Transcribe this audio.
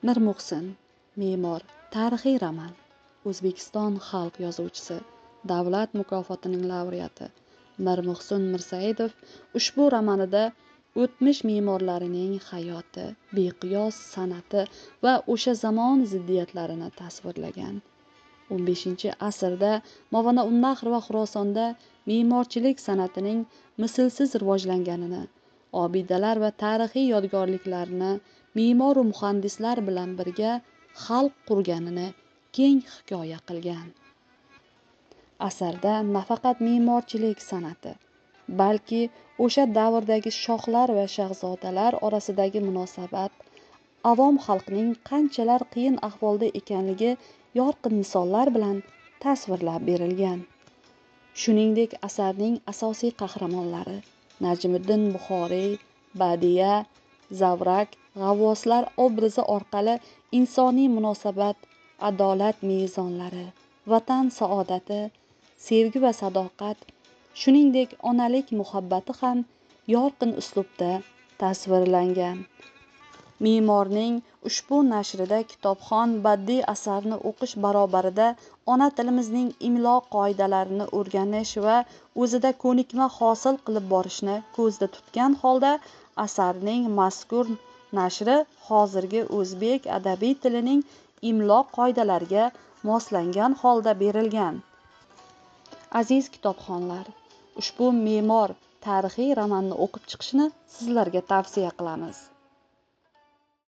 Mirmuhsin, me'mor, tarixiy roman. O'zbekiston xalq yozuvchisi, davlat mukofotining laureati Mirmuhsin Mirsaidov ushbu romanida o'tmish me'morlarining hayoti, beqiyos san'ati va o'sha zamon ziddiyatlarini tasvirlagan. 15-asrda Movana-Unnahar va Xurosonda me'morchilik san'atining mislsiz rivojlanganini, obidalar va tarixiy yodgorliklarni me'mor-u muhandislar bilan birga xalq qurganini keng hikoya qilgan. Asarda nafaqat me'morchilik san'ati, balki o'sha davrdagi shohlar va shahzodalar orasidagi munosabat, avom xalqning qanchalar qiyin ahvolda ekanligi yorqin misollar bilan tasvirlab berilgan. Shuningdek, asarning asosiy qahramonlari Najmiddin Buxoriy, Badiya, Zavrak, g'avvoslar obrazi orqali insoniy munosabat, adolat mezonlari, vatan saodati, sevgi va sadoqat, shuningdek onalik muhabbati ham yorqin uslubda tasvirlangan. Me'morning ushbu nashrida kitobxon badiiy asarni o'qish barobarida ona tilimizning imlo qoidalarini o'rganish va o'zida ko'nikma hosil qilib borishni ko'zda tutgan holda asarning mazkur nashri hozirgi o'zbek adabiy tilining imlo qoidalariga moslangan holda berilgan. Aziz kitobxonlar, ushbu me'mor tarixiy romanni o'qib chiqishni sizlarga tavsiya qilamiz.